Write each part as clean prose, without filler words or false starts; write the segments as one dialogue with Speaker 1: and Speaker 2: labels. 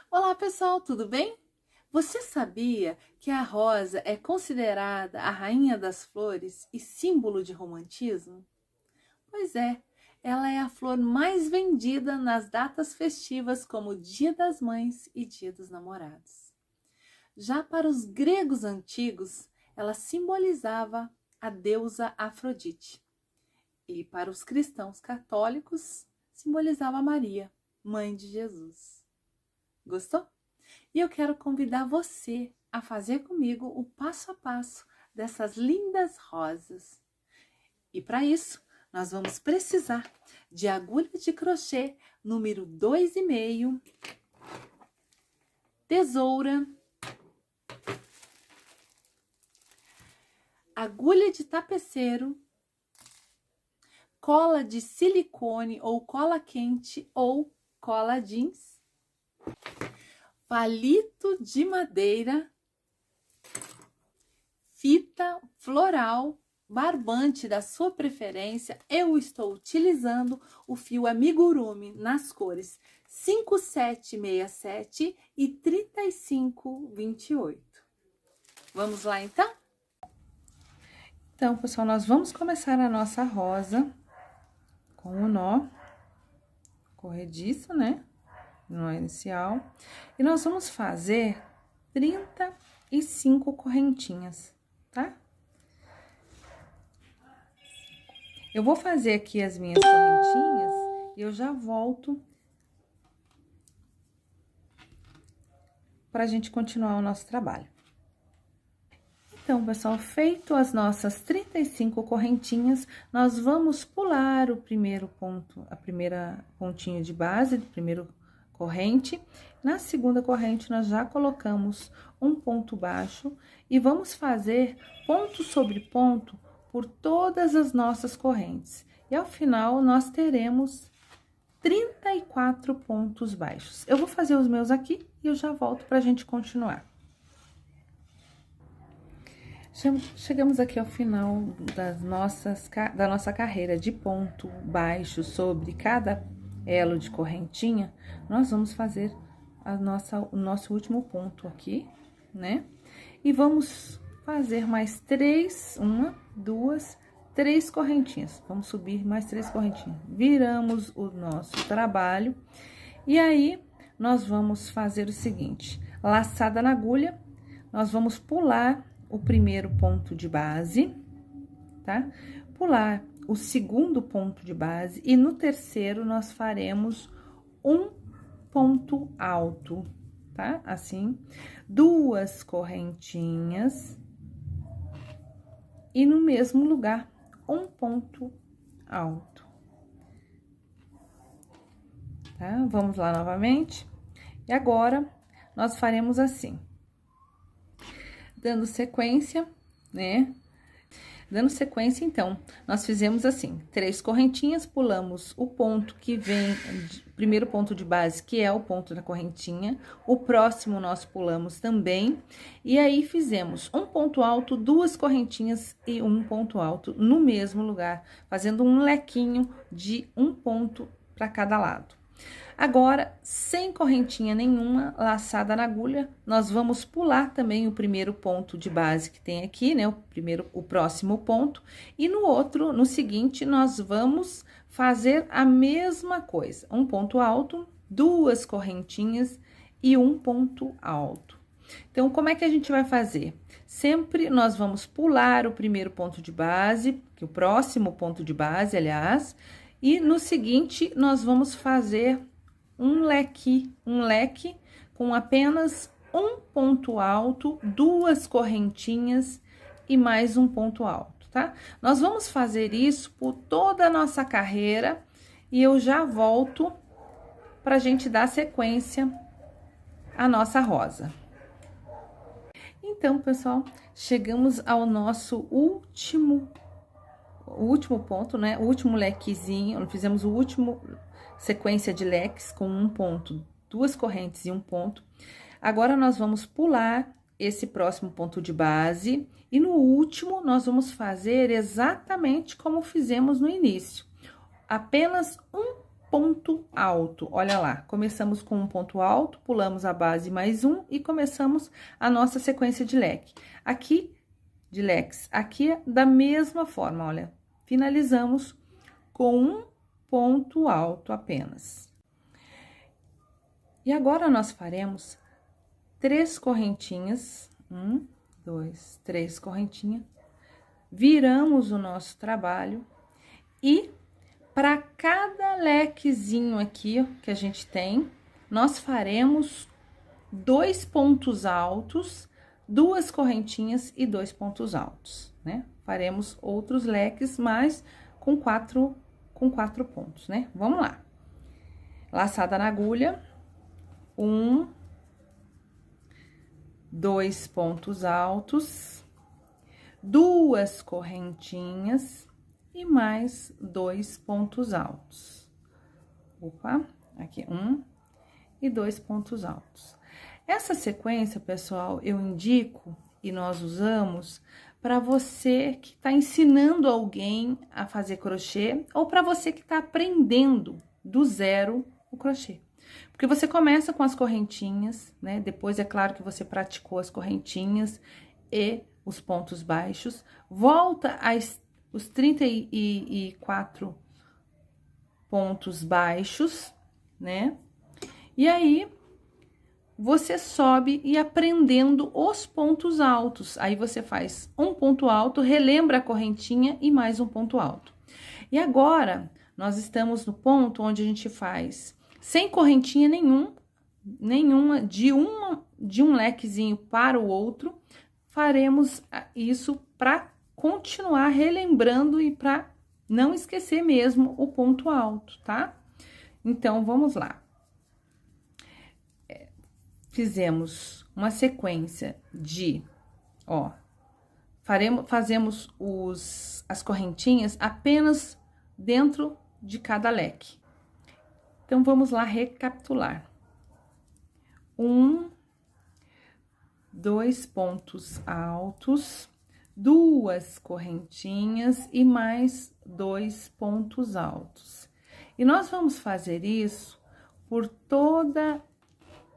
Speaker 1: Olá, pessoal, tudo bem? Você sabia que a rosa é considerada a rainha das flores e símbolo de romantismo? Pois é, ela é a flor mais vendida nas datas festivas como Dia das Mães e Dia dos Namorados. Já para os gregos antigos, ela simbolizava a deusa Afrodite. E para os cristãos católicos, simbolizava Maria, mãe de Jesus. Gostou? E eu quero convidar você a fazer comigo o passo a passo dessas lindas rosas. E para isso, nós vamos precisar de agulha de crochê número 2,5, tesoura, agulha de tapeceiro, cola de silicone ou cola quente ou cola jeans, palito de madeira, fita floral, barbante da sua preferência. Eu estou utilizando o fio amigurumi nas cores 5767 e 3528. Vamos lá então? Então, pessoal, nós vamos começar a nossa rosa com o nó corrediço, né? Nó inicial. E nós vamos fazer 35 correntinhas, tá? Eu vou fazer aqui as minhas correntinhas e eu já volto pra gente continuar o nosso trabalho. Então, pessoal, feito as nossas 35 correntinhas, nós vamos pular o primeiro ponto, a primeira pontinha de base, do primeiro corrente. Na segunda corrente, nós já colocamos um ponto baixo e vamos fazer ponto sobre ponto por todas as nossas correntes. E ao final, nós teremos 34 pontos baixos. Eu vou fazer os meus aqui e eu já volto pra gente continuar. Chegamos aqui ao final da nossa carreira de ponto baixo sobre cada elo de correntinha. Nós vamos fazer o nosso último ponto aqui, né? E vamos fazer mais três correntinhas. Vamos subir mais 3 correntinhas. Viramos o nosso trabalho. E aí, nós vamos fazer o seguinte: laçada na agulha, nós vamos pular o primeiro ponto de base, tá? Pular o segundo ponto de base e no terceiro nós faremos um ponto alto, tá? Assim, 2 correntinhas e no mesmo lugar um ponto alto, tá? Vamos lá novamente. E agora nós faremos assim. Dando sequência, né? Dando sequência, então, nós fizemos assim, 3 correntinhas, pulamos o ponto que vem, primeiro ponto de base, que é o ponto da correntinha, o próximo nós pulamos também, e aí fizemos um ponto alto, 2 correntinhas e um ponto alto no mesmo lugar, fazendo um lequinho de um ponto para cada lado. Agora, sem correntinha nenhuma, laçada na agulha, nós vamos pular também o primeiro ponto de base que tem aqui, né? O próximo ponto. E no seguinte, nós vamos fazer a mesma coisa. Um ponto alto, 2 correntinhas e um ponto alto. Então, como é que a gente vai fazer? Sempre nós vamos pular o primeiro ponto de base, que o próximo ponto de base, aliás, e no seguinte, nós vamos fazer um leque com apenas um ponto alto, 2 correntinhas e mais um ponto alto, tá? Nós vamos fazer isso por toda a nossa carreira e eu já volto pra gente dar sequência à nossa rosa. Então, pessoal, chegamos ao nosso último ponto, né? O último lequezinho, fizemos o último sequência de leques com um ponto, 2 correntes e um ponto. Agora, nós vamos pular esse próximo ponto de base e no último, nós vamos fazer exatamente como fizemos no início. Apenas um ponto alto. Olha lá, começamos com um ponto alto, pulamos a base mais um e começamos a nossa sequência de leque. Aqui, de leques, aqui é da mesma forma, olha, finalizamos com um ponto alto apenas. E agora, nós faremos 3 correntinhas, 1, 2, 3 correntinhas, viramos o nosso trabalho e para cada lequezinho aqui que a gente tem, nós faremos 2 pontos altos, 2 correntinhas e 2 pontos altos, né? Faremos outros leques, mas com quatro pontos, né? Vamos lá. Laçada na agulha, 1, 2 pontos altos, 2 correntinhas e mais 2 pontos altos. Opa, aqui 1 e 2 pontos altos. Essa sequência, pessoal, eu indico e nós usamos para você que está ensinando alguém a fazer crochê ou para você que está aprendendo do zero o crochê. Porque você começa com as correntinhas, né? Depois é claro que você praticou as correntinhas e os pontos baixos, volta os 34 pontos baixos, né? E aí, você sobe e aprendendo os pontos altos. Aí, você faz um ponto alto, relembra a correntinha e mais um ponto alto. E agora, nós estamos no ponto onde a gente faz sem correntinha nenhuma, de um lequezinho para o outro, faremos isso para continuar relembrando e para não esquecer mesmo o ponto alto, tá? Então, vamos lá. Fizemos uma sequência de, ó, fazemos as correntinhas apenas dentro de cada leque. Então, vamos lá recapitular. 1, 2 pontos altos, 2 correntinhas e mais 2 pontos altos. E nós vamos fazer isso por toda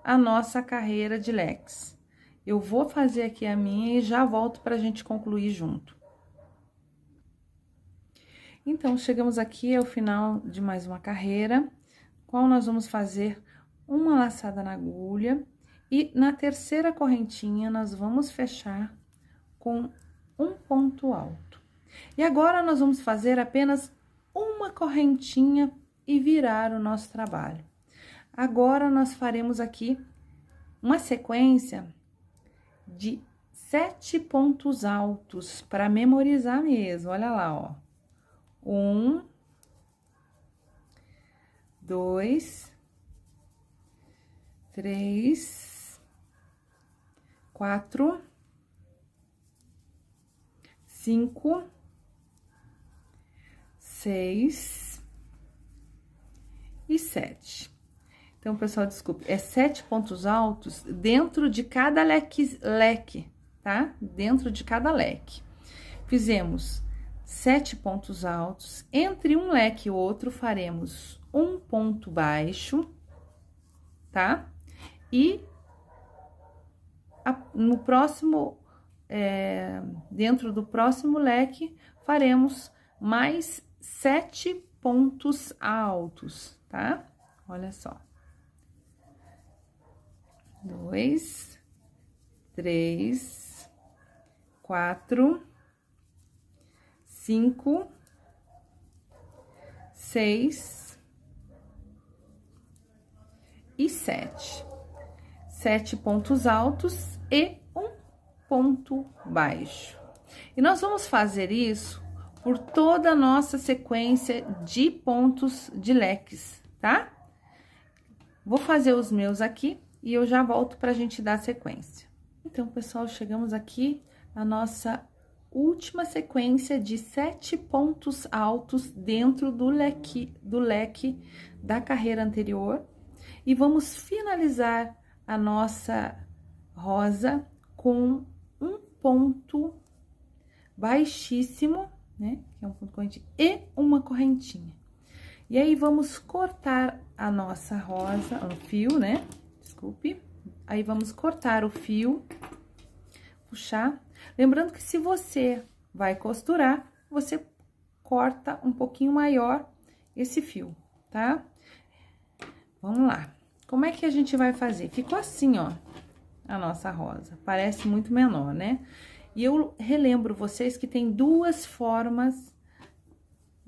Speaker 1: a nossa carreira de leques. Eu vou fazer aqui a minha e já volto para a gente concluir junto. Então, chegamos aqui ao final de mais uma carreira, qual nós vamos fazer uma laçada na agulha e na terceira correntinha nós vamos fechar com um ponto alto. E agora, nós vamos fazer apenas uma correntinha e virar o nosso trabalho. Agora, nós faremos aqui uma sequência de 7 pontos altos, para memorizar mesmo, olha lá, ó. 1, 2, 3, 4, 5, 6 e 7. Então, pessoal, desculpe, é 7 pontos altos dentro de cada leque, tá? Dentro de cada leque. Fizemos 7 pontos altos, entre um leque e outro faremos um ponto baixo, tá? E no próximo, dentro do próximo leque, faremos mais 7 pontos altos, tá? Olha só. 2, 3, 4, 5, 6 e 7. 7 pontos altos e um ponto baixo. E nós vamos fazer isso por toda a nossa sequência de pontos de leques, tá? Vou fazer os meus aqui e eu já volto pra gente dar sequência. Então, pessoal, chegamos aqui na nossa última sequência de 7 pontos altos dentro do leque da carreira anterior. E vamos finalizar a nossa rosa com um ponto baixíssimo, né? Que é um ponto corrente, e uma correntinha. E aí, vamos cortar a nossa rosa, o fio, né? Desculpe. Aí, vamos cortar o fio, puxar. Lembrando que se você vai costurar, você corta um pouquinho maior esse fio, tá? Vamos lá. Como é que a gente vai fazer? Ficou assim, ó, a nossa rosa. Parece muito menor, né? E eu relembro vocês que tem duas formas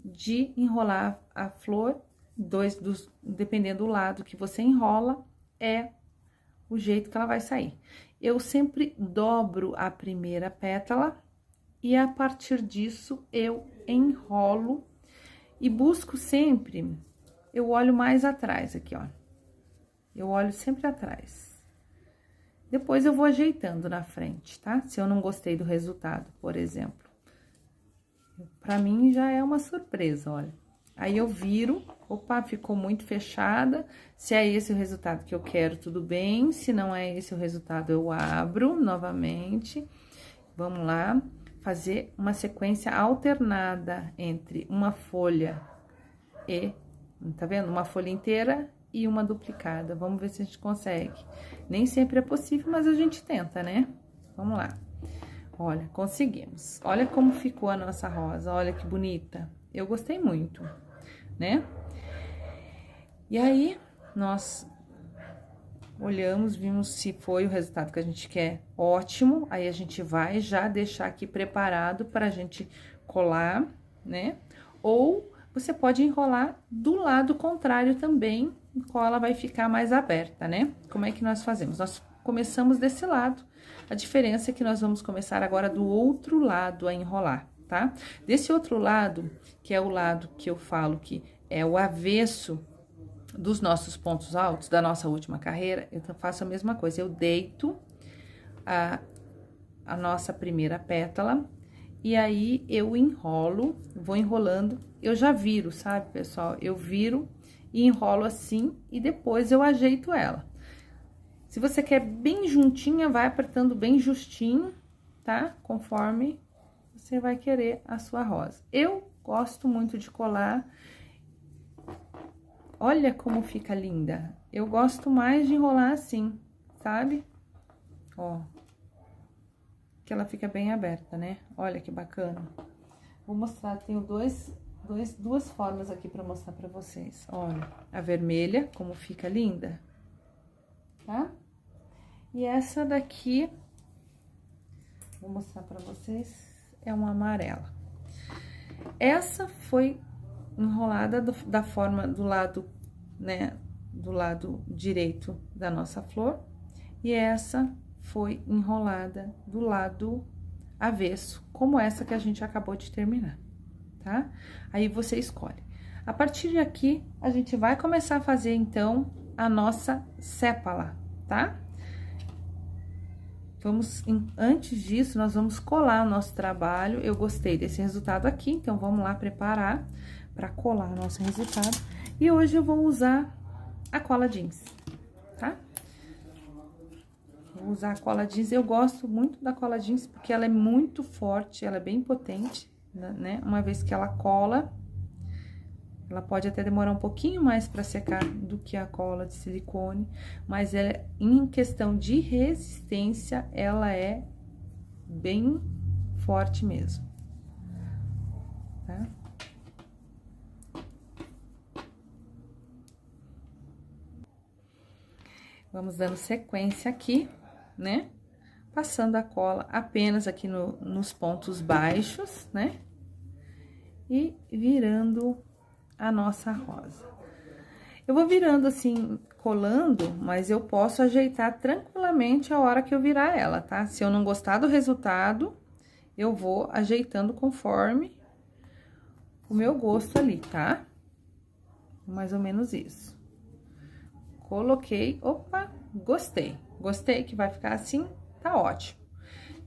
Speaker 1: de enrolar a flor, dependendo do lado que você enrola, é o jeito que ela vai sair. Eu sempre dobro a primeira pétala e a partir disso eu enrolo e busco sempre, eu olho mais atrás aqui, ó. Eu olho sempre atrás. Depois eu vou ajeitando na frente, tá? Se eu não gostei do resultado, por exemplo. Pra mim já é uma surpresa, olha. Aí eu viro, opa, ficou muito fechada. Se é esse o resultado que eu quero, tudo bem. Se não é esse o resultado, eu abro novamente. Vamos lá, fazer uma sequência alternada entre uma folha e, tá vendo? Uma folha inteira e uma duplicada. Vamos ver se a gente consegue. Nem sempre é possível, mas a gente tenta, né? Vamos lá. Olha, conseguimos. Olha como ficou a nossa rosa, olha que bonita. Eu gostei muito, né? E aí, nós olhamos, vimos se foi o resultado que a gente quer, ótimo. Aí, a gente vai já deixar aqui preparado para a gente colar, né? Ou você pode enrolar do lado contrário também, no qual ela vai ficar mais aberta, né? Como é que nós fazemos? Nós começamos desse lado, a diferença é que nós vamos começar agora do outro lado a enrolar, tá? Desse outro lado, que é o lado que eu falo que é o avesso dos nossos pontos altos, da nossa última carreira, eu faço a mesma coisa, eu deito a nossa primeira pétala, e aí eu enrolo, vou enrolando, eu já viro, sabe, pessoal? Eu viro e enrolo assim, e depois eu ajeito ela. Se você quer bem juntinha, vai apertando bem justinho, tá? Conforme você vai querer a sua rosa. Eu gosto muito de colar. Olha como fica linda. Eu gosto mais de enrolar assim, sabe? Ó. Que ela fica bem aberta, né? Olha que bacana. Vou mostrar, tenho duas formas aqui pra mostrar pra vocês. Olha, a vermelha, como fica linda, tá? E essa daqui, vou mostrar pra vocês, é uma amarela. Essa foi enrolada da forma do lado, né, do lado direito da nossa flor. E essa foi enrolada do lado avesso, como essa que a gente acabou de terminar, tá? Aí, você escolhe. A partir de aqui, a gente vai começar a fazer, então, a nossa sépala, tá? Antes disso, nós vamos colar o nosso trabalho. Eu gostei desse resultado aqui, então, vamos lá preparar para colar o nosso resultado. E hoje eu vou usar a cola jeans, tá? Vou usar a cola jeans, eu gosto muito da cola jeans porque ela é muito forte, ela é bem potente, né? Uma vez que ela cola, ela pode até demorar um pouquinho mais para secar do que a cola de silicone, mas ela, em questão de resistência, ela é bem forte mesmo, tá? Vamos dando sequência aqui, né? Passando a cola apenas aqui nos pontos baixos, né? E virando a nossa rosa. Eu vou virando assim, colando, mas eu posso ajeitar tranquilamente a hora que eu virar ela, tá? Se eu não gostar do resultado, eu vou ajeitando conforme o meu gosto ali, tá? Mais ou menos isso. Coloquei, opa, gostei. Gostei que vai ficar assim, tá ótimo.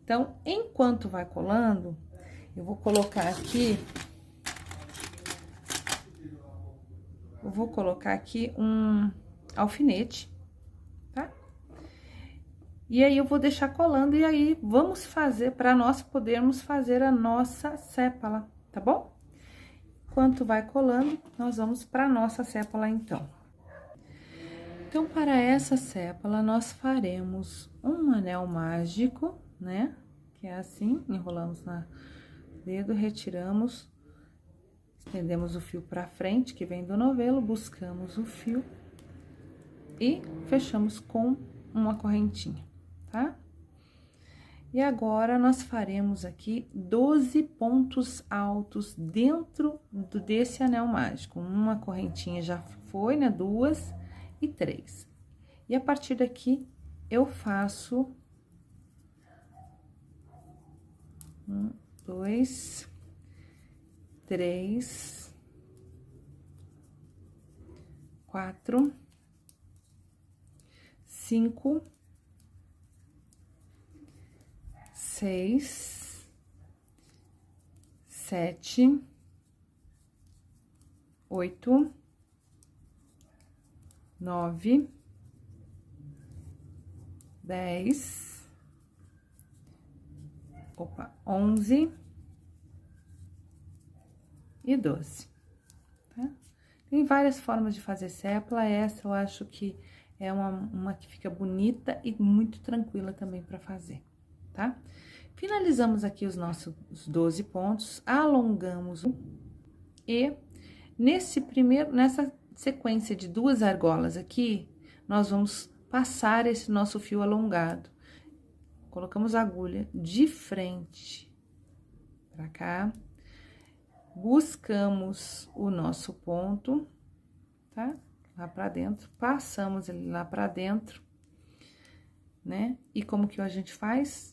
Speaker 1: Então, enquanto vai colando, eu vou colocar aqui... Eu vou colocar aqui um alfinete, tá? E aí, eu vou deixar colando, e aí, vamos fazer, para nós podermos fazer a nossa sépala, tá bom? enquanto vai colando, nós vamos para nossa sépola, então. Então, para essa sépola, nós faremos um anel mágico, né? Que é assim, enrolamos no dedo, retiramos, estendemos o fio para frente, que vem do novelo, buscamos o fio e fechamos com uma correntinha, tá? E agora, nós faremos aqui 12 pontos altos dentro desse anel mágico. Uma correntinha já foi, né? 2 e 3. E a partir daqui, eu faço 1, 2, 3, 4, 5, 6, 7, 8, 9, 10, 11 e 12, tá? Tem várias formas de fazer sépola, essa eu acho que é uma que fica bonita e muito tranquila também para fazer, tá? Finalizamos aqui os nossos 12 pontos, alongamos e nessa sequência de 2 argolas aqui, nós vamos passar esse nosso fio alongado. Colocamos a agulha de frente pra cá, buscamos o nosso ponto, tá? Lá pra dentro, passamos ele lá pra dentro, né? E como que a gente faz?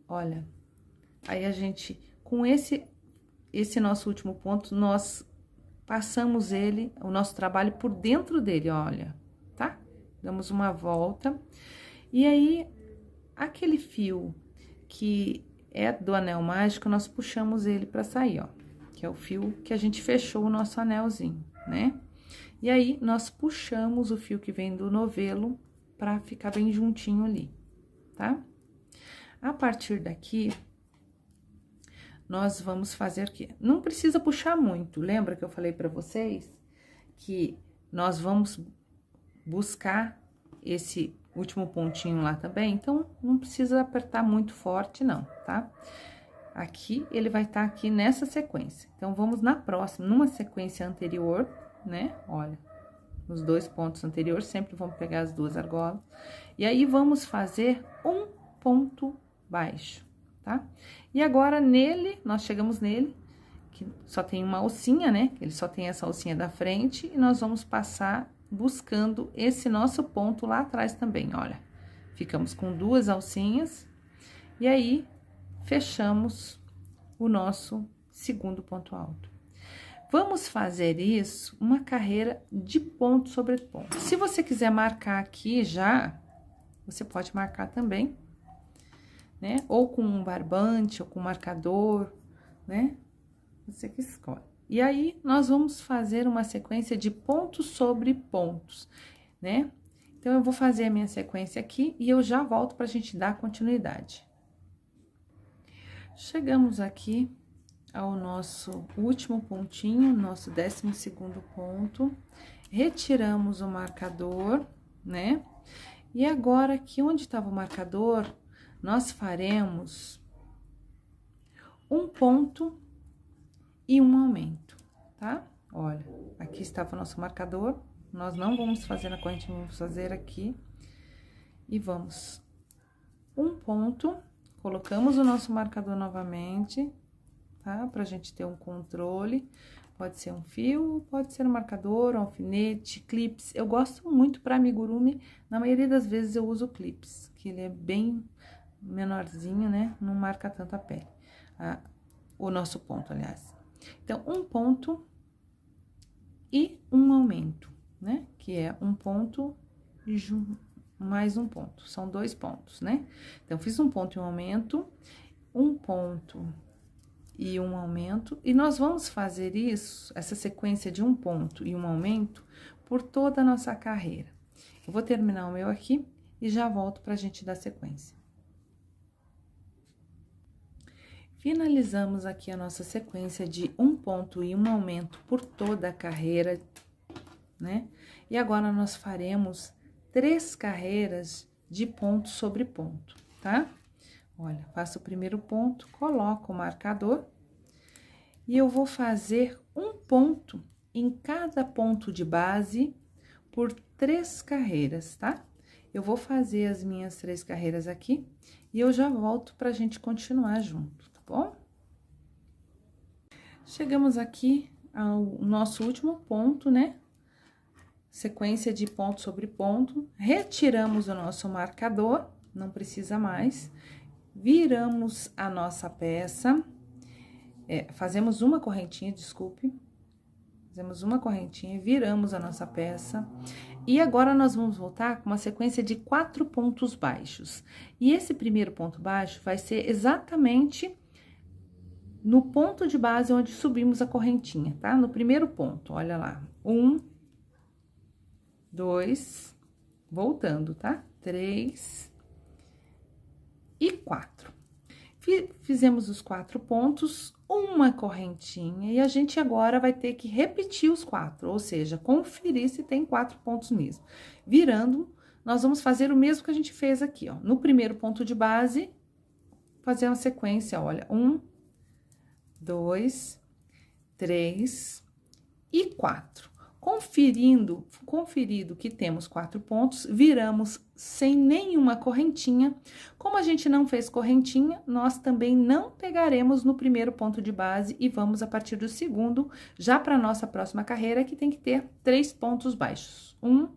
Speaker 1: Olha, aí a gente, com esse nosso último ponto, nós passamos o nosso trabalho por dentro dele, olha, tá? Damos uma volta, e aí, aquele fio que é do anel mágico, nós puxamos ele pra sair, ó, que é o fio que a gente fechou o nosso anelzinho, né? E aí, nós puxamos o fio que vem do novelo pra ficar bem juntinho ali, tá? A partir daqui, nós vamos fazer o quê? Não precisa puxar muito, lembra que eu falei pra vocês que nós vamos buscar esse último pontinho lá também? Então, não precisa apertar muito forte, não, tá? Aqui, ele vai estar aqui nessa sequência. Então, vamos na próxima, numa sequência anterior, né? Olha, os 2 pontos anteriores, sempre vamos pegar as 2 argolas. E aí, vamos fazer um ponto baixo, tá? E agora, nós chegamos nele, que só tem uma alcinha, né? Ele só tem essa alcinha da frente, e nós vamos passar buscando esse nosso ponto lá atrás também, olha. Ficamos com 2 alcinhas, e aí, fechamos o nosso segundo ponto alto. Vamos fazer isso, uma carreira de ponto sobre ponto. Se você quiser marcar aqui já, você pode marcar também, né? Ou com um barbante, ou com um marcador, né? Você que escolhe. E aí, nós vamos fazer uma sequência de pontos sobre pontos, né? Então, eu vou fazer a minha sequência aqui e eu já volto pra gente dar continuidade. Chegamos aqui ao nosso último pontinho, nosso 12º ponto. Retiramos o marcador, né? E agora, aqui onde estava o marcador, nós faremos um ponto e um aumento, tá? Olha, aqui estava o nosso marcador, nós não vamos fazer na corrente, vamos fazer aqui. E vamos um ponto, colocamos o nosso marcador novamente, tá? Pra gente ter um controle, pode ser um fio, pode ser um marcador, um alfinete, clips. Eu gosto muito pra amigurumi, na maioria das vezes eu uso clips, que ele é bem menorzinho, né? Não marca tanto a pele, o nosso ponto, aliás. Então, um ponto e um aumento, né? Que é um ponto mais um ponto, são 2 pontos, né? Então, fiz um ponto e um aumento, um ponto e um aumento, e nós vamos fazer isso, essa sequência de um ponto e um aumento, por toda a nossa carreira. Eu vou terminar o meu aqui e já volto pra gente dar sequência. Finalizamos aqui a nossa sequência de um ponto e um aumento por toda a carreira, né? E agora, nós faremos 3 carreiras de ponto sobre ponto, tá? Olha, faço o primeiro ponto, coloco o marcador e eu vou fazer um ponto em cada ponto de base por 3 carreiras, tá? Eu vou fazer as minhas 3 carreiras aqui e eu já volto pra gente continuar junto, tá bom? Chegamos aqui ao nosso último ponto, né? Sequência de ponto sobre ponto, retiramos o nosso marcador, não precisa mais, viramos a nossa peça, fazemos uma correntinha, desculpe, fazemos uma correntinha, viramos a nossa peça, e agora nós vamos voltar com uma sequência de 4 pontos baixos. E esse primeiro ponto baixo vai ser exatamente no ponto de base onde subimos a correntinha, tá? No primeiro ponto, olha lá, 1, 2, voltando, tá? 3 e 4. Fizemos os 4 pontos, uma correntinha, e a gente agora vai ter que repetir os 4, ou seja, conferir se tem 4 pontos mesmo. Virando, nós vamos fazer o mesmo que a gente fez aqui, ó. No primeiro ponto de base, fazer uma sequência, olha, 1, 2, 3 e 4. Conferido que temos 4 pontos, viramos sem nenhuma correntinha. Como a gente não fez correntinha, nós também não pegaremos no primeiro ponto de base e vamos a partir do segundo, já para nossa próxima carreira, que tem que ter 3 pontos baixos. 1,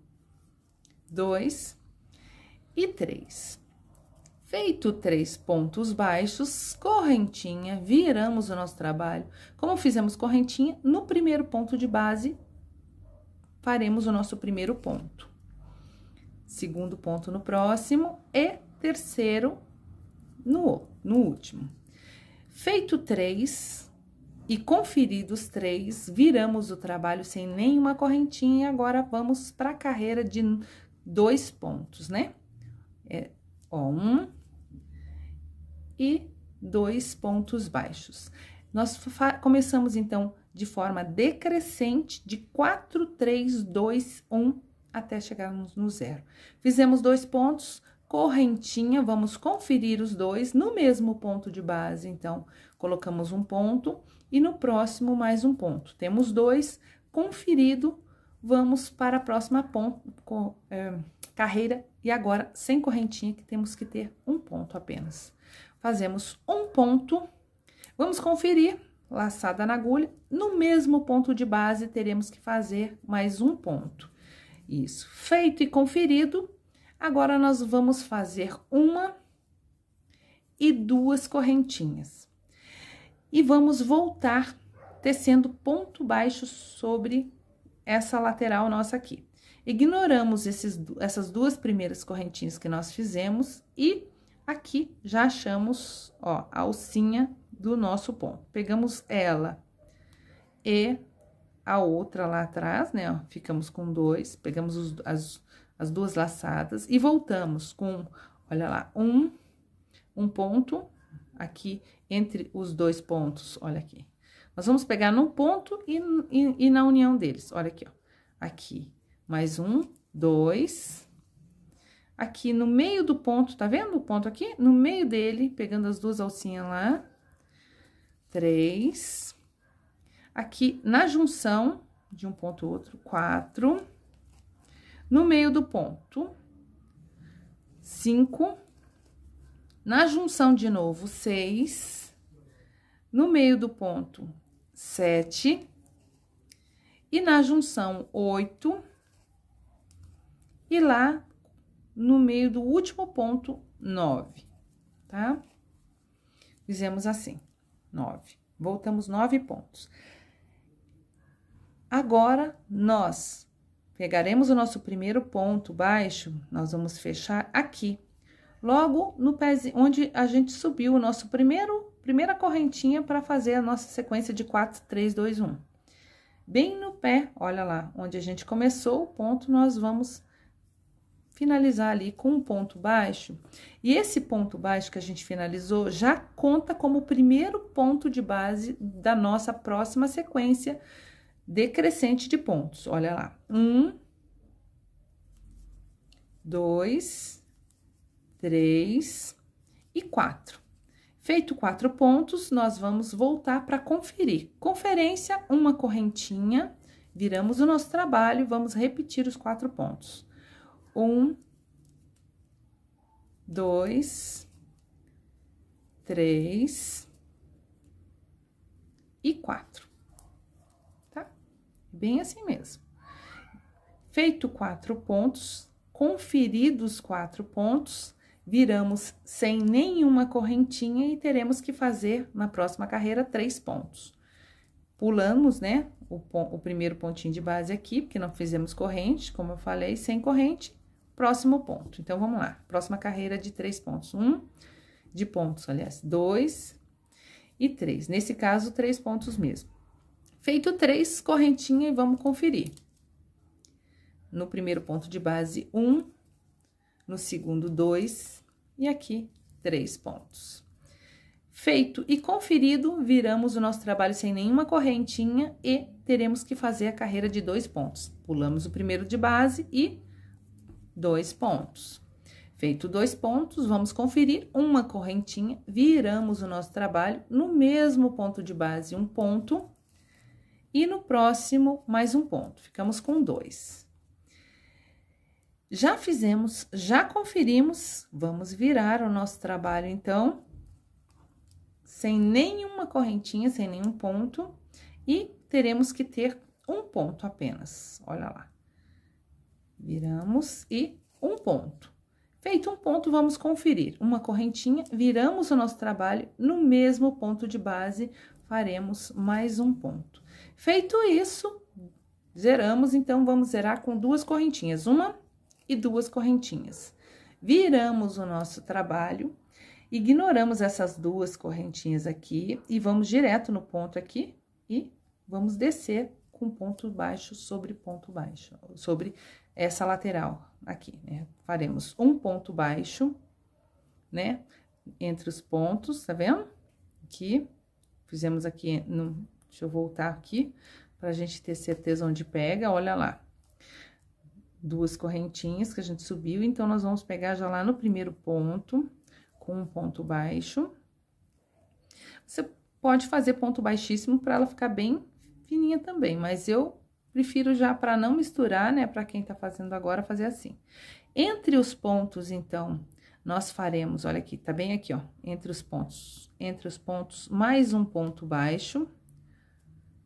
Speaker 1: 2 e 3. Feito 3 pontos baixos, correntinha, viramos o nosso trabalho. Como fizemos correntinha, no primeiro ponto de base, faremos o nosso primeiro ponto. Segundo ponto no próximo e terceiro no último. Feito 3 e conferidos 3, viramos o trabalho sem nenhuma correntinha e agora vamos para a carreira de 2 pontos, né? 1 e 2 pontos baixos. Nós começamos, então, de forma decrescente, de 4, 3, 2, 1, até chegarmos no 0. Fizemos 2 pontos, correntinha, vamos conferir os 2 no mesmo ponto de base. Então, colocamos um ponto e no próximo mais um ponto. Temos 2, conferido, vamos para a próxima carreira e agora sem correntinha, que temos que ter um ponto apenas. Fazemos um ponto, vamos conferir, laçada na agulha, no mesmo ponto de base teremos que fazer mais um ponto. Isso, feito e conferido, agora nós vamos fazer 1 e 2 correntinhas. E vamos voltar tecendo ponto baixo sobre essa lateral nossa aqui. Ignoramos essas 2 primeiras correntinhas que nós fizemos e aqui já achamos, ó, a alcinha do nosso ponto. Pegamos ela e a outra lá atrás, né, ó, ficamos com 2, pegamos as 2 laçadas e voltamos com, olha lá, um ponto aqui entre os 2 pontos, olha aqui. Nós vamos pegar num ponto e na união deles, olha aqui, ó, aqui, mais 1, 2, aqui no meio do ponto, tá vendo o ponto aqui? No meio dele, pegando as 2 alcinhas lá, 3, aqui na junção de um ponto e outro, 4, no meio do ponto, 5, na junção de novo, 6, no meio do ponto, 7, e na junção, 8, e lá no meio do último ponto, 9, tá? Fizemos assim, 9. Voltamos 9 pontos. Agora, nós pegaremos o nosso primeiro ponto baixo, nós vamos fechar aqui, logo no pezinho, onde a gente subiu o nosso primeira correntinha para fazer a nossa sequência de 4, 3, 2, 1. Bem no pé, olha lá, onde a gente começou o ponto, nós vamos finalizar ali com um ponto baixo. E esse ponto baixo que a gente finalizou já conta como o primeiro ponto de base da nossa próxima sequência decrescente de pontos. Olha lá. 1, 2, 3 e 4. Feito 4 pontos, nós vamos voltar para conferir. Conferência, uma correntinha, viramos o nosso trabalho e vamos repetir os 4 pontos. 1, 2, 3 e 4, tá? Bem assim mesmo. Feito 4 pontos, conferidos 4 pontos, viramos sem nenhuma correntinha e teremos que fazer na próxima carreira 3 pontos. Pulamos, né, o primeiro pontinho de base aqui, porque não fizemos corrente, como eu falei, sem corrente, próximo ponto. Então, vamos lá, próxima carreira de 3 pontos. 1 de pontos, aliás, 2 e 3. Nesse caso, 3 pontos mesmo. Feito 3, correntinha e vamos conferir. No primeiro ponto de base, 1, no segundo, 2, e aqui, 3 pontos. Feito e conferido, viramos o nosso trabalho sem nenhuma correntinha e teremos que fazer a carreira de 2 pontos. Pulamos o primeiro de base e 2 pontos. Feito 2 pontos, vamos conferir uma correntinha, viramos o nosso trabalho no mesmo ponto de base, 1 ponto, e no próximo, mais 1 ponto. Ficamos com 2. Já fizemos, já conferimos, vamos virar o nosso trabalho, então, sem nenhuma correntinha, sem nenhum ponto, e teremos que ter 1 ponto apenas, olha lá. Viramos e 1 ponto. Feito 1 ponto, vamos conferir uma correntinha, viramos o nosso trabalho no mesmo ponto de base, faremos mais 1 ponto. Feito isso, zeramos, então, vamos zerar com 2 correntinhas, uma e 2 correntinhas. Viramos o nosso trabalho, ignoramos essas 2 correntinhas aqui e vamos direto no ponto aqui e vamos descer com ponto baixo sobre ponto baixo, sobre essa lateral aqui, né? Faremos 1 ponto baixo, né? Entre os pontos, tá vendo? Aqui, fizemos aqui, deixa eu voltar aqui, pra gente ter certeza onde pega, olha lá. 2 correntinhas que a gente subiu, então, nós vamos pegar já lá no primeiro ponto, com um ponto baixo. Você pode fazer ponto baixíssimo para ela ficar bem fininha também, mas eu prefiro já para não misturar, né, para quem tá fazendo agora, fazer assim. Entre os pontos, então, nós faremos, olha aqui, tá bem aqui, ó, entre os pontos, mais 1 ponto baixo,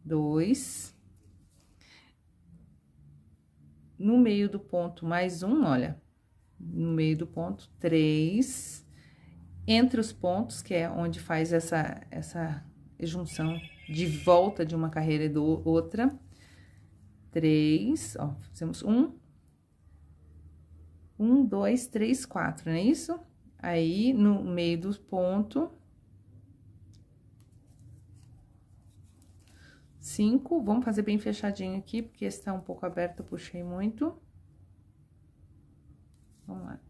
Speaker 1: 2. No meio do ponto, mais 1, olha, no meio do ponto, 3. Entre os pontos, que é onde faz essa junção de volta de uma carreira e do outra, 3, ó, fizemos 1, 2, 3, 4, não é isso? Aí, no meio do ponto, 5, vamos fazer bem fechadinho aqui, porque esse tá um pouco aberto, eu puxei muito. Vamos lá.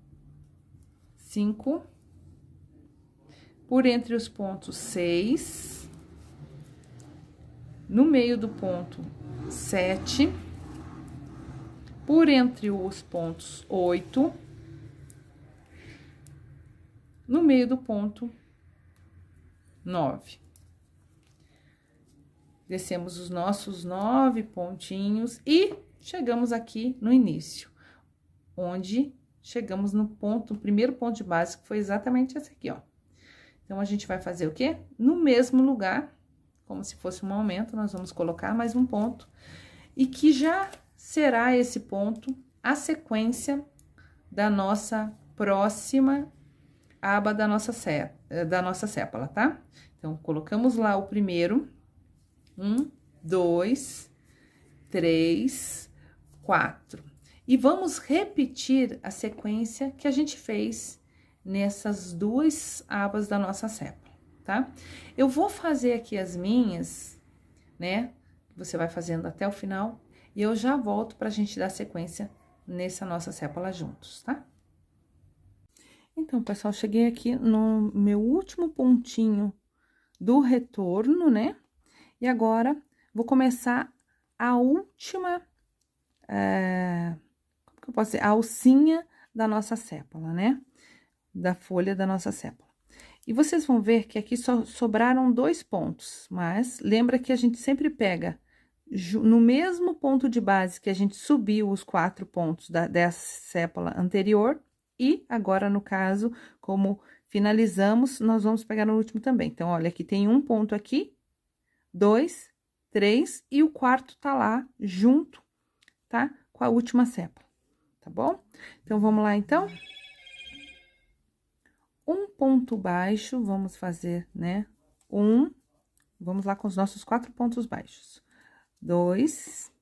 Speaker 1: 5. Por entre os pontos, 6. No meio do ponto, 7. Por entre os pontos, 8. No meio do ponto, 9. Descemos os nossos 9 pontinhos e chegamos aqui no início, onde chegamos no ponto, o primeiro ponto de base, que foi exatamente esse aqui, ó. Então, a gente vai fazer o quê? No mesmo lugar, como se fosse um aumento, nós vamos colocar mais um ponto, e que já será esse ponto a sequência da nossa próxima aba da nossa sépala, tá? Então, colocamos lá o primeiro, 1, 2, 3, 4. E vamos repetir a sequência que a gente fez nessas 2 abas da nossa sépala, tá? Eu vou fazer aqui as minhas, né? Você vai fazendo até o final, e eu já volto pra gente dar sequência nessa nossa sépola juntos, tá? Então, pessoal, cheguei aqui no meu último pontinho do retorno, né? E agora, vou começar a última, como que eu posso dizer? A alcinha da nossa sépola, né? Da folha da nossa sépola. E vocês vão ver que aqui só sobraram 2 pontos, mas lembra que a gente sempre pega no mesmo ponto de base que a gente subiu os 4 pontos dessa sépola anterior, e agora, no caso, como finalizamos, nós vamos pegar no último também. Então, olha, aqui tem um ponto aqui, 2, 3, e o quarto tá lá junto, tá? Com a última sépola, tá bom? Então, vamos lá, então. Um ponto baixo, vamos fazer, né? Vamos lá com os nossos 4 pontos baixos. 2,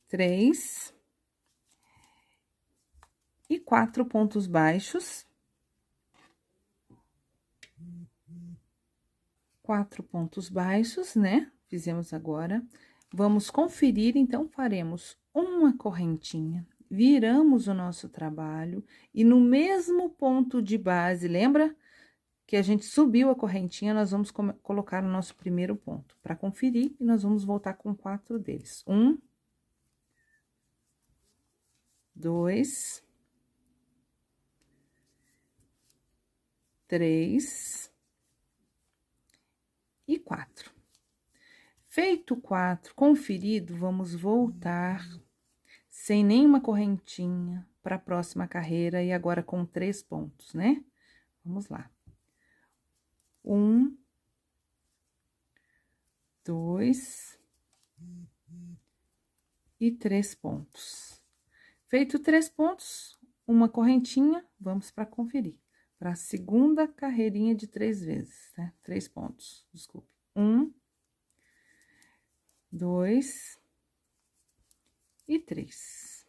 Speaker 1: 3 e 4 pontos baixos. 4 pontos baixos, né? Fizemos agora. Vamos conferir, então, faremos uma correntinha, viramos o nosso trabalho e no mesmo ponto de base, lembra que a gente subiu a correntinha, nós vamos colocar o nosso primeiro ponto para conferir e nós vamos voltar com 4 deles. 1, 2, 3 e 4. Feito 4, conferido, vamos voltar sem nenhuma correntinha para a próxima carreira e agora com 3 pontos, né? Vamos lá. 1, 2 e 3 pontos. Feito 3 pontos, uma correntinha, vamos para conferir. Para a segunda carreirinha de 3 vezes, né? 3 pontos, desculpe. 1, 2 e 3.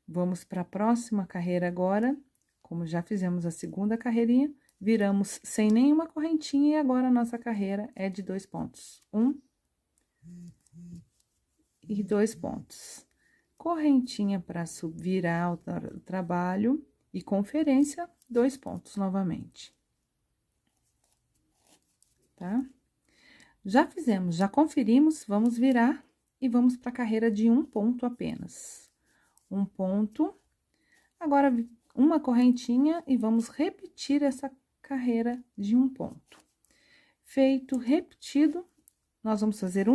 Speaker 1: Vamos para a próxima carreira agora, como já fizemos a segunda carreirinha, viramos sem nenhuma correntinha e agora a nossa carreira é de 2 pontos. 1 e 2 pontos. Correntinha para virar o trabalho e conferência, 2 pontos novamente. Tá? Já fizemos, já conferimos, vamos virar e vamos para a carreira de 1 ponto apenas. 1 ponto, agora uma correntinha e vamos repetir essa carreira de 1 ponto. Feito, repetido, nós vamos fazer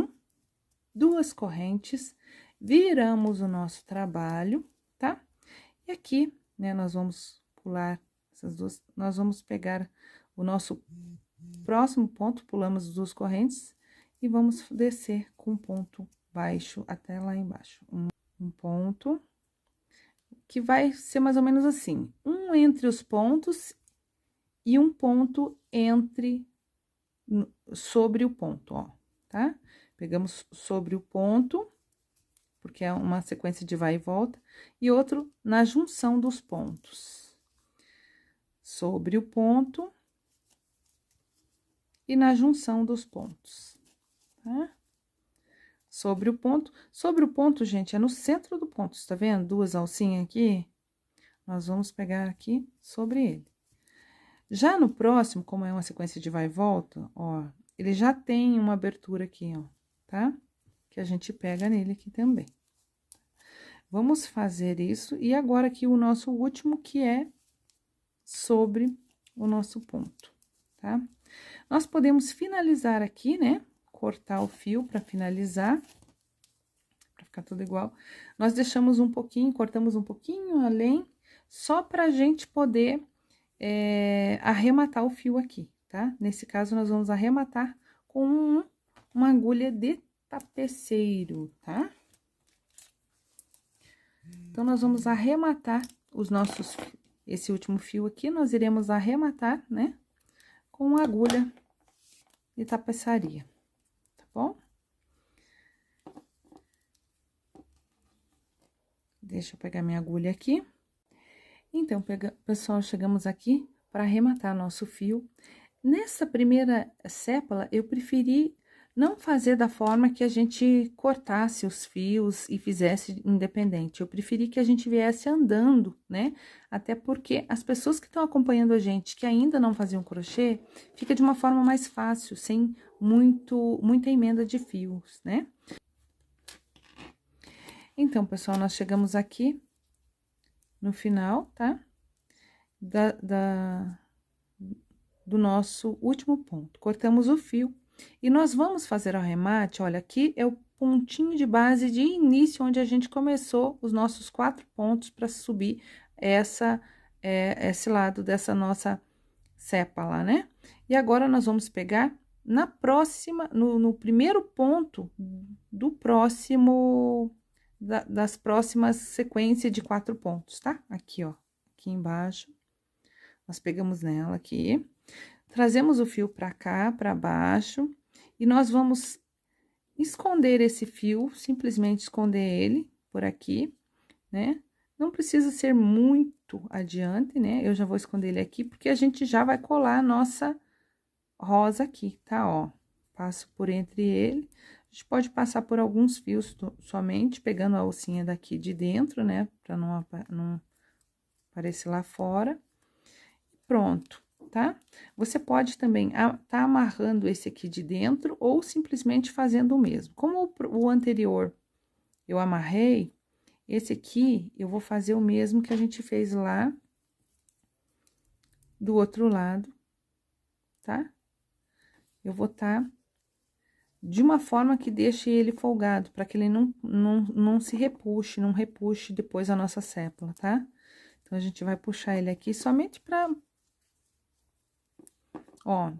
Speaker 1: 2 correntes, viramos o nosso trabalho, tá? E aqui, né, nós vamos pular essas duas, nós vamos pegar o nosso próximo ponto, pulamos as 2 correntes e vamos descer com um ponto baixo até lá embaixo. Um ponto, que vai ser mais ou menos assim, um entre os pontos e um ponto sobre o ponto, ó, tá? Pegamos sobre o ponto, porque é uma sequência de vai e volta, e outro na junção dos pontos. Sobre o ponto e na junção dos pontos, tá? Sobre o ponto, gente, é no centro do ponto, tá vendo? 2 alcinhas aqui, nós vamos pegar aqui sobre ele. Já no próximo, como é uma sequência de vai e volta, ó, ele já tem uma abertura aqui, ó, tá? Que a gente pega nele aqui também. Vamos fazer isso, e agora aqui o nosso último, que é sobre o nosso ponto, tá? Nós podemos finalizar aqui, né? Cortar o fio para finalizar, para ficar tudo igual. Nós deixamos um pouquinho, cortamos um pouquinho além, só pra gente poder arrematar o fio aqui, tá? Nesse caso, nós vamos arrematar com uma agulha de tapeceiro, tá? Então, nós vamos arrematar esse último fio aqui, nós iremos arrematar, né? Com uma agulha de tapeçaria, tá bom? Deixa eu pegar minha agulha aqui. Então, pessoal, chegamos aqui para arrematar nosso fio. Nessa primeira sépola, eu preferi não fazer da forma que a gente cortasse os fios e fizesse independente. Eu preferi que a gente viesse andando, né? Até porque as pessoas que estão acompanhando a gente, que ainda não faziam crochê, fica de uma forma mais fácil, sem muita emenda de fios, né? Então, pessoal, nós chegamos aqui no final, tá? Do nosso último ponto. Cortamos o fio e nós vamos fazer o arremate. Olha, aqui é o pontinho de base de início, onde a gente começou os nossos 4 pontos para subir esse lado dessa nossa cepa lá, né? E agora, nós vamos pegar na próxima, no primeiro ponto do próximo, das próximas sequências de 4 pontos, tá? Aqui, ó, aqui embaixo. Nós pegamos nela aqui, trazemos o fio pra cá, pra baixo, e nós vamos esconder esse fio, simplesmente esconder ele por aqui, né? Não precisa ser muito adiante, né? Eu já vou esconder ele aqui, porque a gente já vai colar a nossa rosa aqui, tá? Ó, passo por entre ele. A gente pode passar por alguns fios somente, pegando a alcinha daqui de dentro, né? Pra não aparecer lá fora. Pronto, tá? Você pode também tá amarrando esse aqui de dentro ou simplesmente fazendo o mesmo. Como o anterior eu amarrei, esse aqui eu vou fazer o mesmo que a gente fez lá do outro lado, tá? Eu vou tá de uma forma que deixe ele folgado, para que ele não se repuxe, não repuxe depois a nossa sépola, tá? Então, a gente vai puxar ele aqui somente pra... Ó,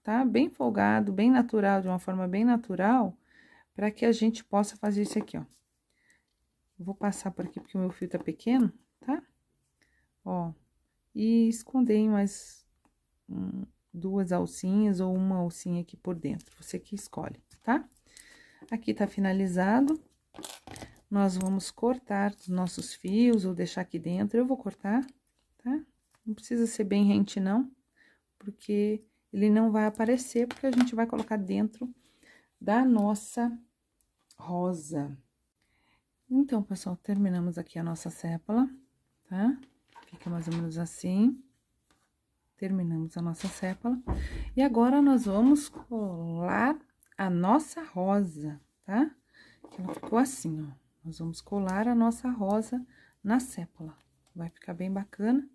Speaker 1: tá? Bem folgado, bem natural, de uma forma bem natural, para que a gente possa fazer isso aqui, ó. Vou passar por aqui porque o meu fio tá pequeno, tá? Ó, e esconder em mais 2 alcinhas ou uma alcinha aqui por dentro, você que escolhe, tá? Aqui tá finalizado. Nós vamos cortar os nossos fios ou deixar aqui dentro. Eu vou cortar, tá? Não precisa ser bem rente, não, porque ele não vai aparecer, porque a gente vai colocar dentro da nossa rosa. Então, pessoal, terminamos aqui a nossa sépola, tá? Fica mais ou menos assim. Terminamos a nossa sépola. E agora, nós vamos colar a nossa rosa, tá? Que ela ficou assim, ó. Nós vamos colar a nossa rosa na sépola. Vai ficar bem bacana.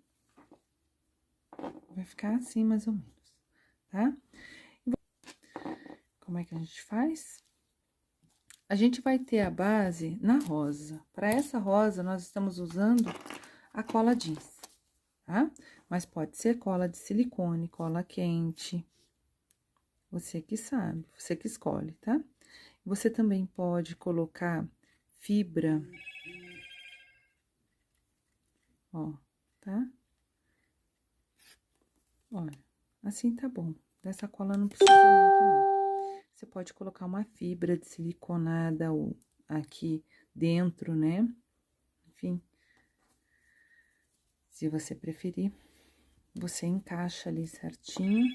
Speaker 1: Vai ficar assim, mais ou menos, tá? Como é que a gente faz? A gente vai ter a base na rosa. Para essa rosa, nós estamos usando a cola jeans, tá? Mas pode ser cola de silicone, cola quente. Você que sabe, você que escolhe, tá? Você também pode colocar fibra. Ó, tá? Olha, assim tá bom. Dessa cola não precisa muito, não. Você pode colocar uma fibra de siliconada ou aqui dentro, né? Enfim, se você preferir, você encaixa ali certinho,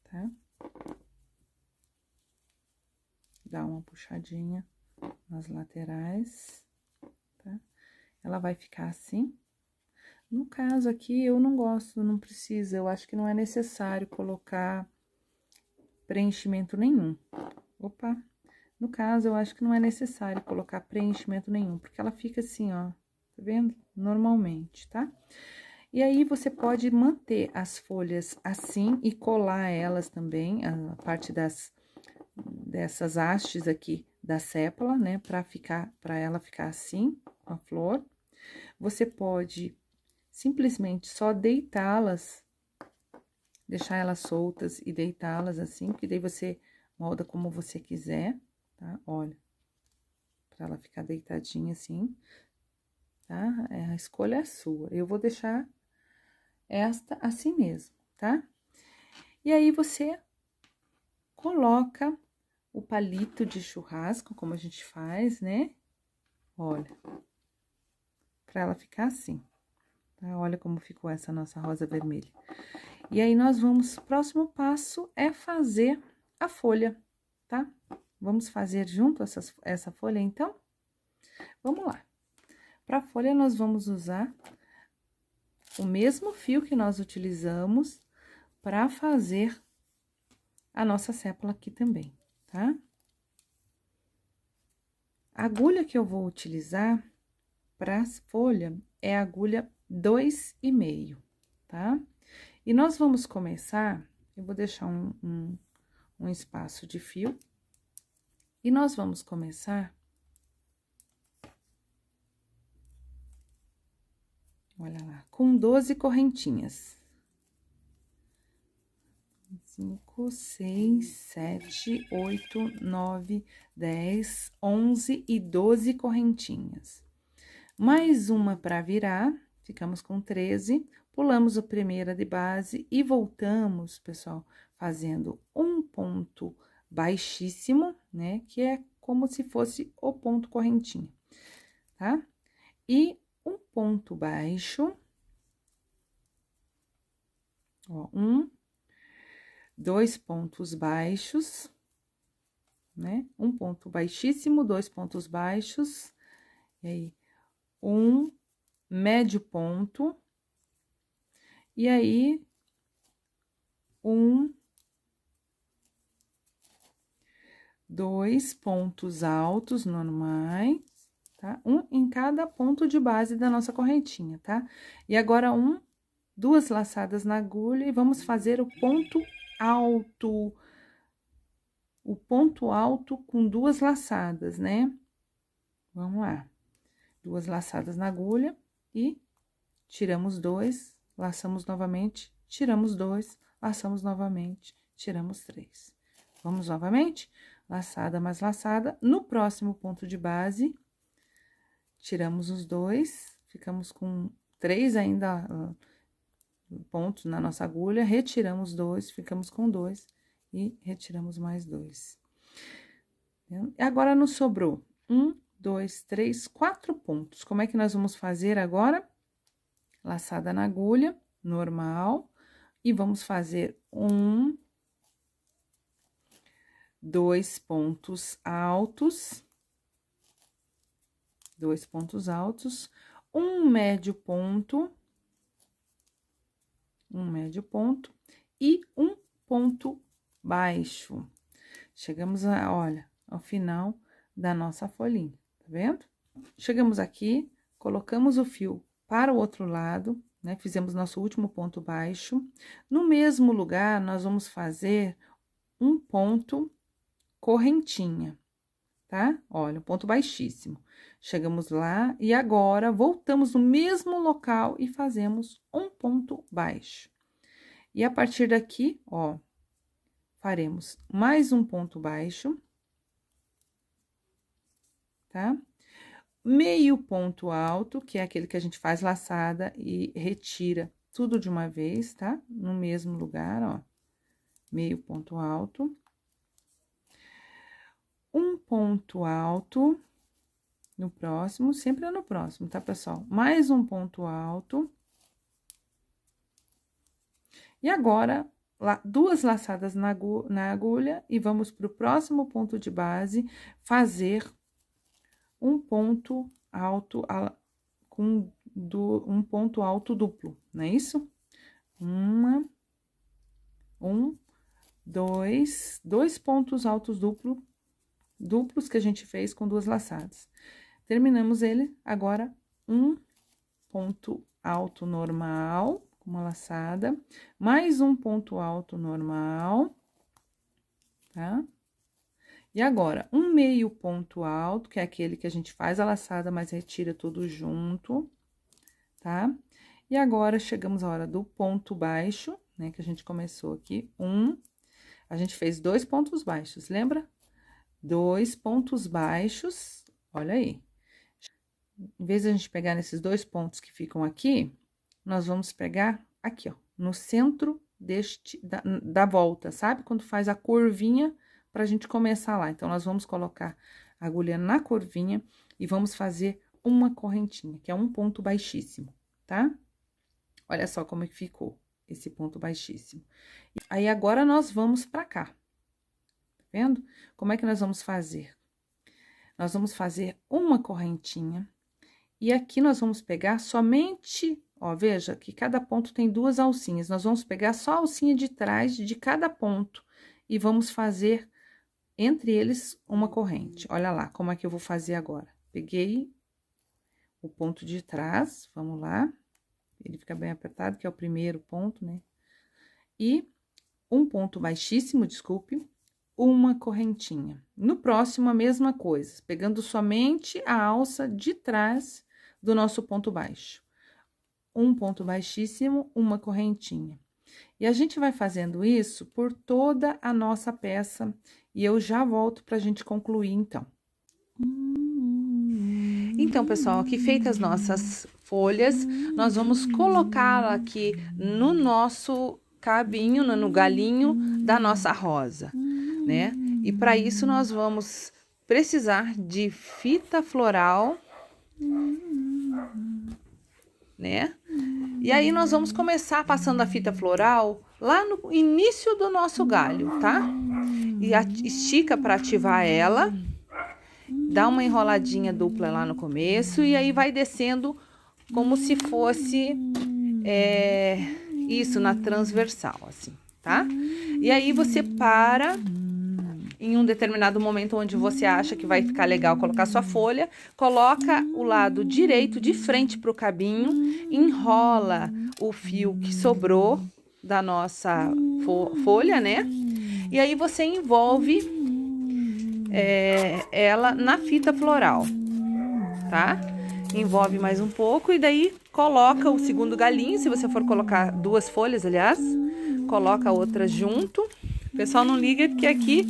Speaker 1: tá? Dá uma puxadinha nas laterais, tá? Ela vai ficar assim. No caso aqui, eu não gosto, não precisa, eu acho que não é necessário colocar preenchimento nenhum. Opa! No caso, eu acho que não é necessário colocar preenchimento nenhum, porque ela fica assim, ó, tá vendo? Normalmente, tá? E aí, você pode manter as folhas assim e colar elas também, a parte dessas hastes aqui da sépola, né? Pra ela ficar assim, com a flor. Você pode simplesmente só deitá-las, deixar elas soltas e deitá-las assim, que daí você molda como você quiser, tá? Olha, pra ela ficar deitadinha assim, tá? A escolha é sua. Eu vou deixar esta assim mesmo, tá? E aí, você coloca o palito de churrasco, como a gente faz, né? Olha, pra ela ficar assim, tá? Olha como ficou essa nossa rosa vermelha. E aí, nós vamos, próximo passo é fazer a folha, tá? Vamos fazer junto essa folha, então? Vamos lá. Pra folha, nós vamos usar o mesmo fio que nós utilizamos para fazer a nossa sépola aqui também, tá? A agulha que eu vou utilizar para folha é a agulha 2,5, tá? E nós vamos começar, eu vou deixar um espaço de fio, e nós vamos começar, olha lá, com 12 correntinhas. 5, 6, 7, 8, 9, 10, 11 e 12 correntinhas. Mais uma para virar, ficamos com 13, pulamos a primeira de base e voltamos, pessoal, fazendo um ponto baixíssimo, né? Que é como se fosse o ponto correntinha, tá? E um ponto baixo, ó, 2 pontos baixos, né? Um ponto baixíssimo, 2 pontos baixos, e aí, um médio ponto, e aí, dois pontos altos normais, tá? Um em cada ponto de base da nossa correntinha, tá? E agora, duas laçadas na agulha e vamos fazer o ponto alto. O ponto alto com duas laçadas, né? Vamos lá. Duas laçadas na agulha e tiramos 2, laçamos novamente, tiramos 2, laçamos novamente, tiramos 3. Vamos novamente? Laçada mais laçada. No próximo ponto de base, tiramos os 2, ficamos com 3 ainda pontos na nossa agulha, retiramos 2, ficamos com 2 e retiramos mais 2. Agora, nos sobrou 1, 2, 3, 4 pontos. Como é que nós vamos fazer agora? Laçada na agulha, normal, e vamos fazer 2 pontos altos, 2 pontos altos, um médio ponto e um ponto baixo. Chegamos olha, ao final da nossa folhinha, tá vendo? Chegamos aqui, colocamos o fio para o outro lado, né? Fizemos nosso último ponto baixo. No mesmo lugar, nós vamos fazer um ponto correntinha, tá? Olha, um ponto baixíssimo. Chegamos lá e agora voltamos no mesmo local e fazemos um ponto baixo. E a partir daqui, ó, faremos mais um ponto baixo, tá? Meio ponto alto, que é aquele que a gente faz laçada e retira tudo de uma vez, tá? No mesmo lugar, ó. Meio ponto alto. Um ponto alto no próximo, sempre é no próximo, tá, pessoal? Mais um ponto alto. E agora, duas laçadas na agulha e vamos pro próximo ponto de base fazer um ponto alto com um ponto alto duplo, não é isso? Dois pontos altos duplos que a gente fez com duas laçadas. Terminamos ele, agora, um ponto alto normal, com uma laçada, mais um ponto alto normal, tá? E agora, um meio ponto alto, que é aquele que a gente faz a laçada, mas retira tudo junto, tá? E agora, chegamos à hora do ponto baixo, né, que a gente começou aqui, a gente fez 2 pontos baixos, lembra? 2 pontos baixos, olha aí. Em vez de a gente pegar nesses 2 pontos que ficam aqui, nós vamos pegar aqui, ó, no centro da volta, sabe? Quando faz a curvinha pra gente começar lá. Então, nós vamos colocar a agulha na curvinha e vamos fazer uma correntinha, que é um ponto baixíssimo, tá? Olha só como é que ficou esse ponto baixíssimo. Aí, agora, nós vamos pra cá. vendo? Como é que nós vamos fazer? Nós vamos fazer uma correntinha e aqui nós vamos pegar somente, ó, veja que cada ponto tem 2 alcinhas. Nós vamos pegar só a alcinha de trás de cada ponto e vamos fazer entre eles uma corrente. Olha lá como é que eu vou fazer agora. Peguei o ponto de trás, vamos lá. Ele fica bem apertado, que é o primeiro ponto, né? E um ponto baixíssimo, desculpe, uma correntinha. No próximo, a mesma coisa, pegando somente a alça de trás do nosso ponto baixo. Um ponto baixíssimo, uma correntinha. E a gente vai fazendo isso por toda a nossa peça, e eu já volto pra gente concluir, então. Então, pessoal, aqui feitas as nossas folhas, nós vamos colocá-la aqui no nosso cabinho, no galinho da nossa rosa, né? E para isso nós vamos precisar de fita floral, né? E aí nós vamos começar passando a fita floral lá no início do nosso galho, tá? E estica para ativar ela. Dá uma enroladinha dupla lá no começo e aí vai descendo como se fosse isso, na transversal, assim, tá? E aí você para em um determinado momento onde você acha que vai ficar legal colocar sua folha, coloca o lado direito de frente pro cabinho, enrola o fio que sobrou da nossa folha, né? E aí você envolve ela na fita floral, tá? Envolve mais um pouco e daí coloca o segundo galinho, se você for colocar 2 folhas, aliás, coloca outras junto. O pessoal não liga porque aqui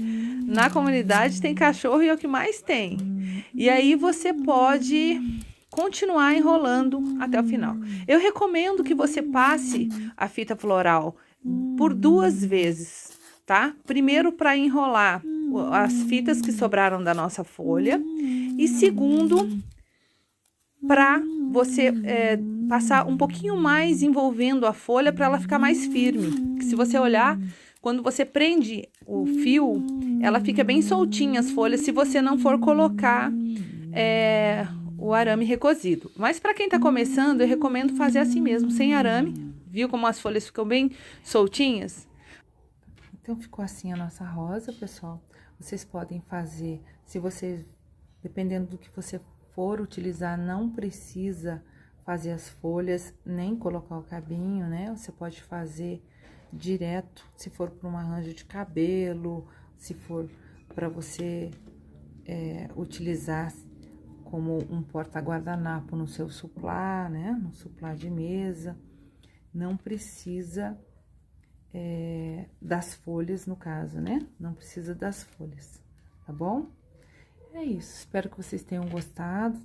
Speaker 1: na comunidade tem cachorro e é o que mais tem. E aí você pode continuar enrolando até o final. Eu recomendo que você passe a fita floral por 2 vezes, tá? Primeiro para enrolar as fitas que sobraram da nossa folha e segundo para você passar um pouquinho mais envolvendo a folha para ela ficar mais firme. Que se você olhar, quando você prende o fio, ela fica bem soltinha as folhas se você não for colocar o arame recozido. Mas para quem tá começando, eu recomendo fazer assim mesmo, sem arame. Viu como as folhas ficam bem soltinhas? Então, ficou assim a nossa rosa, pessoal. Vocês podem fazer, se vocês, dependendo do que você for utilizar, não precisa fazer as folhas, nem colocar o cabinho, né? Você pode fazer direto, se for para um arranjo de cabelo, se for para você utilizar como um porta-guardanapo no seu suplá, né? No suplá de mesa. Não precisa das folhas, no caso, né? Não precisa das folhas, tá bom? É isso, espero que vocês tenham gostado.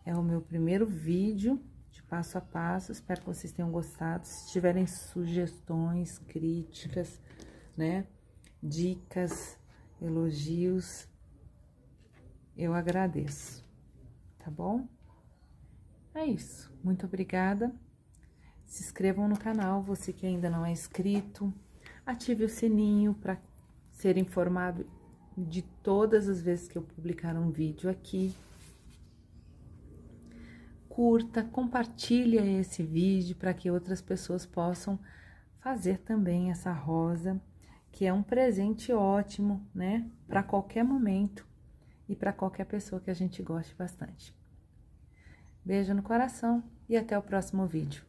Speaker 1: É o meu primeiro vídeo de passo a passo, espero que vocês tenham gostado. Se tiverem sugestões, críticas, né? Dicas, elogios, eu agradeço, tá bom? É isso, muito obrigada. Se inscrevam no canal, você que ainda não é inscrito. Ative o sininho para ser informado de todas as vezes que eu publicar um vídeo aqui. Curta, compartilhe esse vídeo para que outras pessoas possam fazer também essa rosa, que é um presente ótimo, né? Para qualquer momento e para qualquer pessoa que a gente goste bastante. Beijo no coração e até o próximo vídeo.